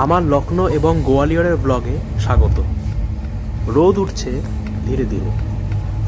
আমার লখনৌ এবং গোয়ালিয়রের ব্লগে স্বাগত। রোদ উঠছে ধীরে ধীরে।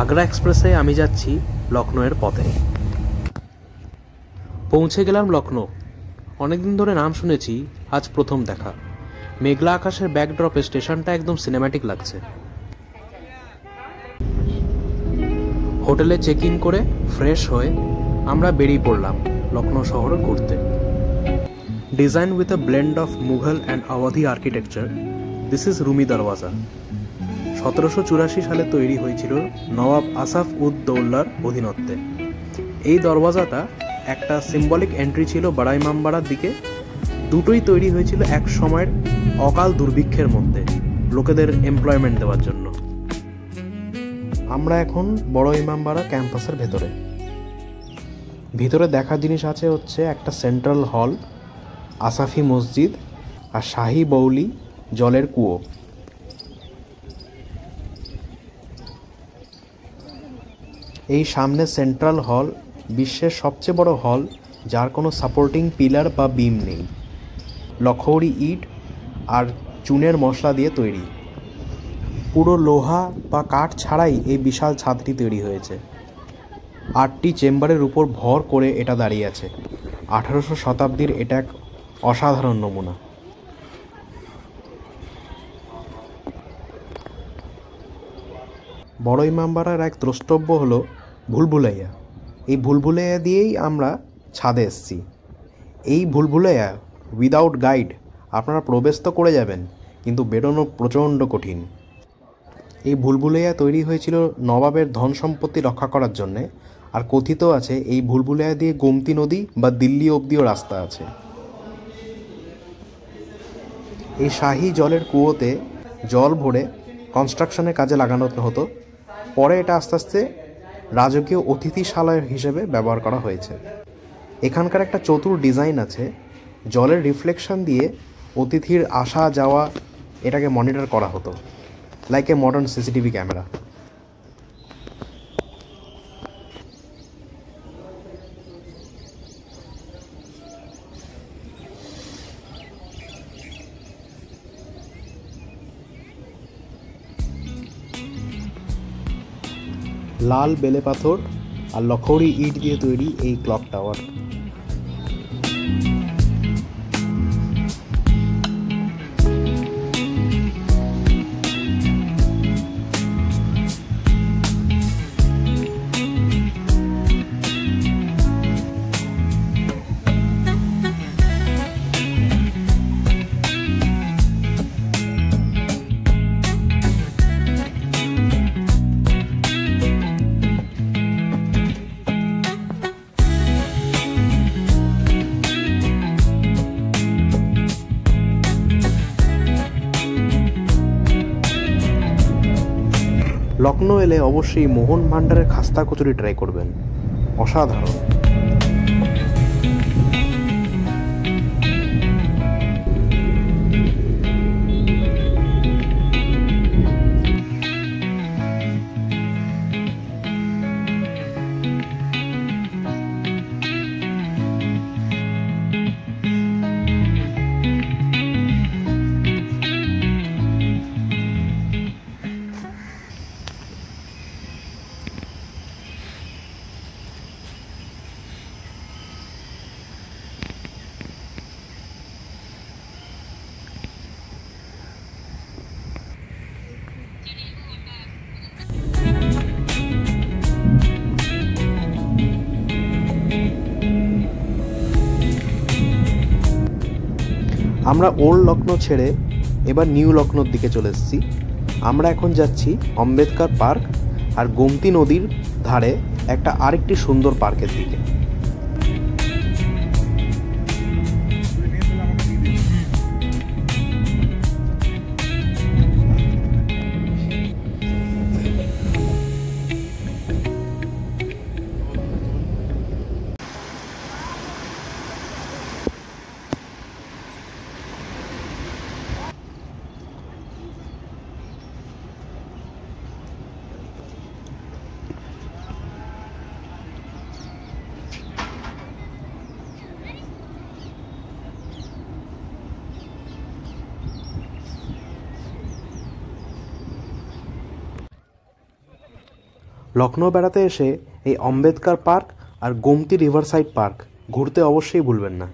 আগ্রা এক্সপ্রেসে আমি যাচ্ছি লখনৌয়ের পথে। পৌঁছে গেলাম লখনৌ। অনেকদিন ধরে নাম শুনেছি, আজ প্রথম দেখা। মেঘলা আকাশের ব্যাকড্রপে স্টেশনটা একদম সিনেম্যাটিক লাগছে। হোটেলে চেক ইন করে ফ্রেশ হয়ে আমরা বেরিয়ে পড়লাম লখনৌ শহর ঘুরতে। Designed with a blend of Mughal and Awadhi architecture, this is Rumi দরওয়াজা। 1784 সালে তৈরি হয়েছিল নবাব আসাফ উদ দৌলার অধীনত্বে। এই দরওয়াজাটা একটা সিম্বলিক এন্ট্রি ছিল বাড়াইমামবাড়ার দিকে। দুটোই তৈরি হয়েছিল এক সময়ের অকাল দুর্ভিক্ষের মধ্যে লোকেদের এমপ্লয়মেন্ট দেওয়ার জন্য। আমরা এখন বড় ইমামবাড়া ক্যাম্পাসের ভিতরে দেখার জিনিস আছে হচ্ছে একটা সেন্ট্রাল হল, আসাফি মসজিদ আর শাহী বৌলি জলের কুয়ো। এই সামনে সেন্ট্রাল হল বিশ্বের সবচেয়ে বড় হল, যার কোনো সাপোর্টিং পিলার বা বিম নেই। লখৌরি ইট আর চুনের মশলা দিয়ে তৈরি। পুরো লোহা বা কাঠ ছাড়াই এই বিশাল ছাদটি তৈরি হয়েছে। 8টি চেম্বারের উপর ভর করে এটা দাঁড়িয়ে আছে। 18শো শতাব্দীর এটা এক অসাধারণ নমুনা। বড় ইমামবাড়ার এক দ্রষ্টব্য হলো ভুলভুলাইয়া। এই ভুলভুলাইয়া দিয়েই আমরা ছাদে এসেছি। এই ভুলভুলাইয়া উইদাউট গাইড আপনারা প্রবেশ তো করে যাবেন, কিন্তু বেরোনো প্রচণ্ড কঠিন। এই ভুলভুলাইয়া তৈরি হয়েছিল নবাবের ধন সম্পত্তি রক্ষা করার জন্যে। আর কথিত আছে এই ভুলভুলাইয়া দিয়ে গোমতী নদী বা দিল্লি অবধিও রাস্তা আছে। এই শাহী জলের কুয়োতে জল ভরে কনস্ট্রাকশনের কাজে লাগানো হতো। পরে এটা আস্তে আস্তে রাজকীয় অতিথিশালা হিসেবে ব্যবহার করা হয়েছে। এখানকার একটা চতুর ডিজাইন আছে, জলের রিফ্লেকশন দিয়ে অতিথির আসা যাওয়া এটাকে মনিটর করা হতো, like a modern CCTV camera. লাল বেলে পাথর আর লখৌরি ইট দিয়ে তৈরি এই ক্লক টাওয়ার। লখনৌ এলে অবশ্যই মোহন ভান্ডারের খাস্তা কচুরি ট্রাই করবেন, অসাধারণ। আমরা ওল্ড লখনৌ ছেড়ে এবার নিউ লখনৌর দিকে চলে এসেছি। আমরা এখন যাচ্ছি আম্বেদকর পার্ক আর গোমতী নদীর ধারে একটা আরেকটি সুন্দর পার্কের দিকে। লখনৌ বেড়াতে এসে এই আম্বেদকর পার্ক আর গোমতি রিভারসাইড পার্ক ঘুরতে অবশ্যই ভুলবেন না।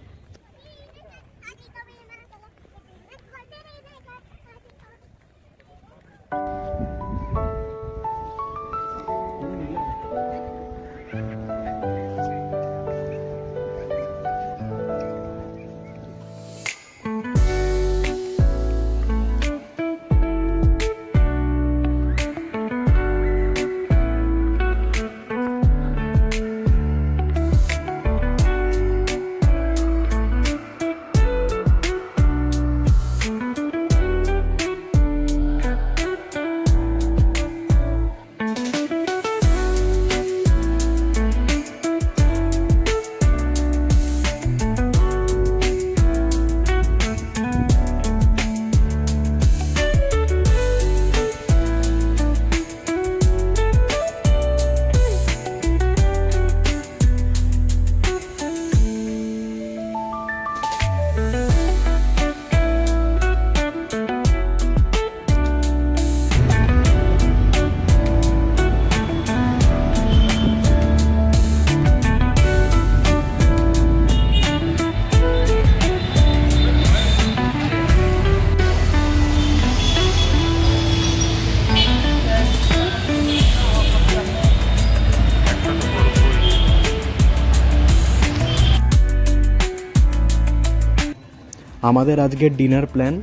আমাদের আজকের dinner plan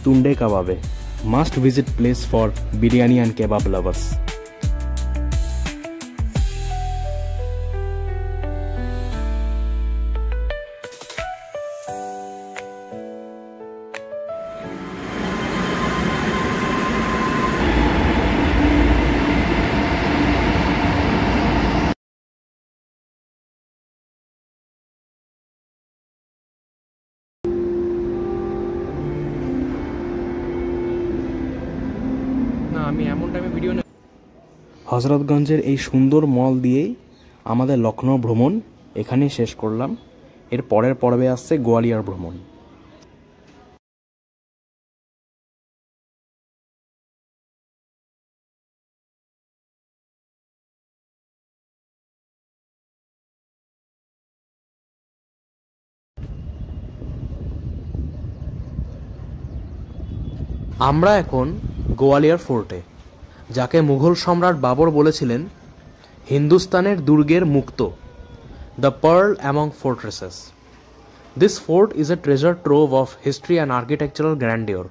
Tunday Kababi, must visit place for biryani and kebab lovers. আমি এমন টাইমে ভিডিও নেই। হজরতগঞ্জের এই সুন্দর মল দিয়েই আমাদের লখনৌ ভ্রমণ এখানেই শেষ করলাম। এর পরের পর্বে আসছে গোয়ালিয়র ভ্রমণ। আমরা এখন গোয়ালিয়র ফোর্টে, যাকে মুঘল সম্রাট বাবর বলেছিলেন হিন্দুস্তানের দুর্গের মুক্ত, the pearl among fortresses. This fort is a treasure trove of history and architectural grandeur.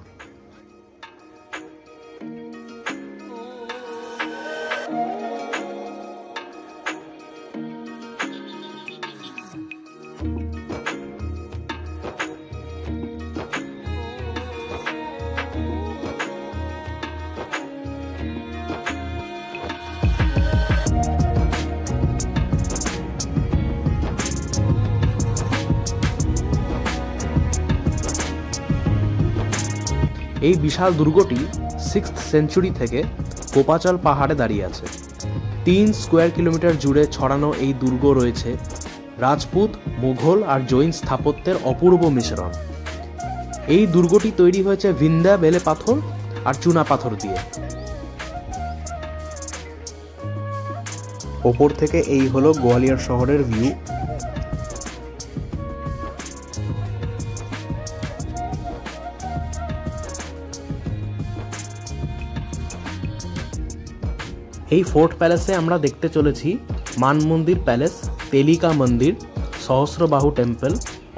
এই বিশাল দুর্গটি 6th সেঞ্চুরি থেকে কোপাচাল পাহাড়ে দাঁড়িয়ে আছে। 3 স্কোয়ার কিলোমিটার জুড়ে ছড়ানো এই দুর্গ রয়েছে রাজপুত, মুঘল আর জৈন স্থাপত্যের অপূর্ব মিশ্রণ। এই দুর্গটি তৈরি হয়েছে ভিন্দা বেলে পাথর আর চুনা পাথর দিয়ে। ওপর থেকে এই হলো গোয়ালিয়র শহরের ভিউ। এই ফোর্ট প্যালেসে আমরা দেখতে চলেছি মান মন্দির প্যালেস, তেলিকা মন্দির, সহস্রবাহু টেম্পল,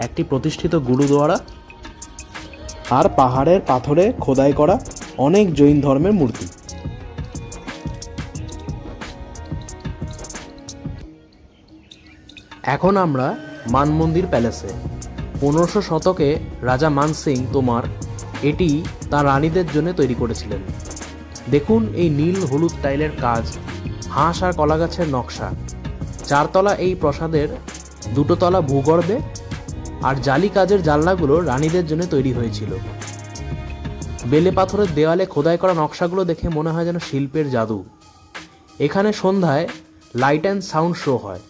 একটি প্রতিষ্ঠিত গুরুদুয়ারা আর পাহাড়ের পাথরে খোদাই করা অনেক জৈন ধর্মের মূর্তি। এখন আমরা মান মন্দির প্যালেসে। 1500 শতকে রাজা মান সিং তোমার এটি তার রানীদের জন্য তৈরি করেছিলেন। দেখুন এই নীল হলুদ টাইলের কাজ, হাঁস আর কলা গাছের নকশা। 4 তলা এই প্রাসাদের 2 তলা ভূগর্ভে, আর জালি কাজের জানলাগুলো রানীদের জন্য তৈরি হয়েছিল। বেলে পাথরের দেওয়ালে খোদাই করা নকশাগুলো দেখে মনে হয় যেন শিল্পের জাদু। এখানে সন্ধ্যায় লাইট অ্যান্ড সাউন্ড শো হয়,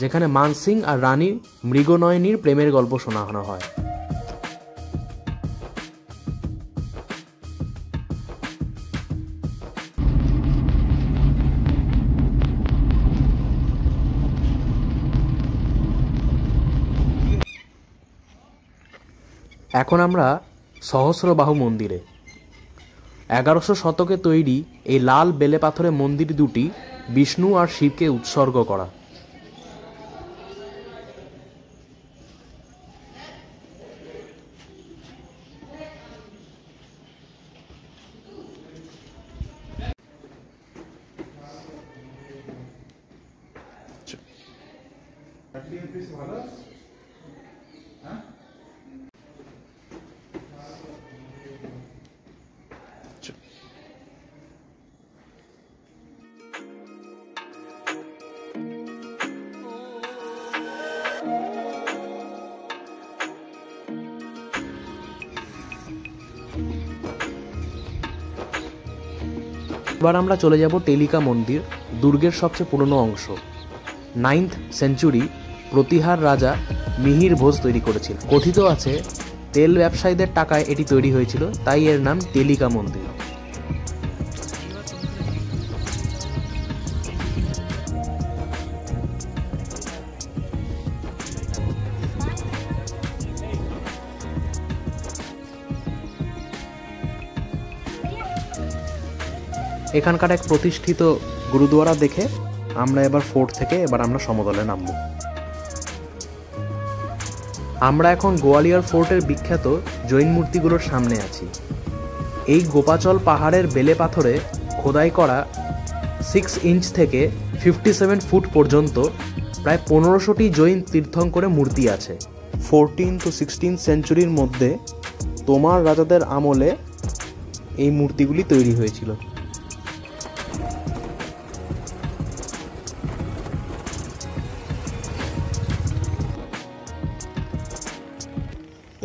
যেখানে মান সিং আর রানী মৃগনয়নীর প্রেমের গল্প শোনানো হয়। এখন আমরা সহস্রবাহু মন্দিরে। 1100 শতকে তৈরি এই লাল বেলে পাথরের মন্দির দুটি বিষ্ণু আর শিবকে উৎসর্গ করা। এবার আমরা চলে যাব টেলিকা মন্দির, দুর্গের সবচেয়ে পুরনো অংশ। 9th সেঞ্চুরি প্রতিহার রাজা মিহির ভোজ তৈরি করেছিল। কথিত আছে তেল ব্যবসায়ীদের টাকায় এটি তৈরি হয়েছিল, তাই এর নাম টেলিকা মন্দির। এখানকার এক প্রতিষ্ঠিত গুরুদুয়ারা দেখে আমরা এবার ফোর্ট থেকে আমরা সমতলে নামব। আমরা এখন গোয়ালিয়র ফোর্টের বিখ্যাত জৈন মূর্তিগুলোর সামনে আছি। এই গোপাচল পাহাড়ের বেলে পাথরে খোদাই করা 6 ইঞ্চ থেকে 57 ফুট পর্যন্ত প্রায় 1500টি জৈন তীর্থঙ্করে মূর্তি আছে। 14 to 16 সেঞ্চুরির মধ্যে তোমার রাজাদের আমলে এই মূর্তিগুলি তৈরি হয়েছিল।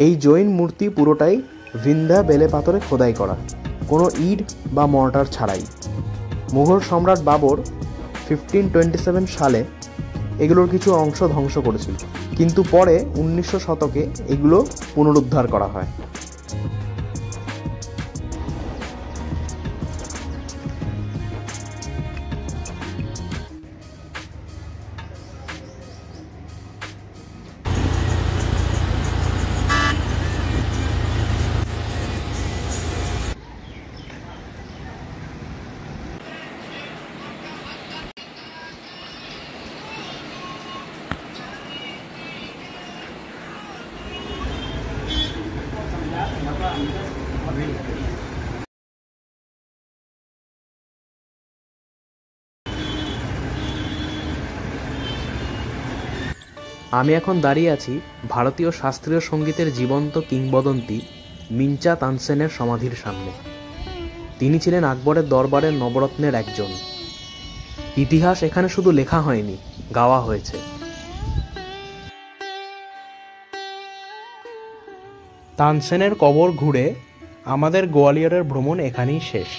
এই জৈন মূর্তি পুরোটাই ভিন্ধা বেলে পাথরে খোদাই করা, কোনো ইট বা মর্টার ছাড়াই। মুঘল সম্রাট বাবর 1527 সালে এগুলোর কিছু অংশ ধ্বংস করেছিল, কিন্তু পরে 1900 শতকে এগুলো পুনরুদ্ধার করা হয়। আমি এখন দাঁড়িয়ে আছি ভারতীয় শাস্ত্রীয় সঙ্গীতের জীবন্ত কিংবদন্তি মিঞ্চা তানসেনের সমাধির সামনে। তিনি ছিলেন আকবরের দরবারের নবরত্নের একজন। ইতিহাস এখানে শুধু লেখা হয়নি, গাওয়া হয়েছে। তানসেনের কবর ঘুরে আমাদের গোয়ালিয়রের ভ্রমণ এখানেই শেষ।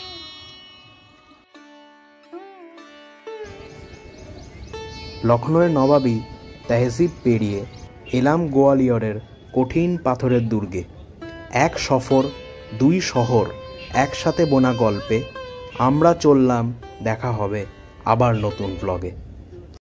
লখনৌয়ের নবাবী তেহজিব পেরিয়ে এলাম গোয়ালিয়রের কঠিন পাথরের দুর্গে। এক সফর, দুই শহর একসাথে বোনা গল্পে আমরা চললাম। দেখা হবে আবার নতুন ব্লগে।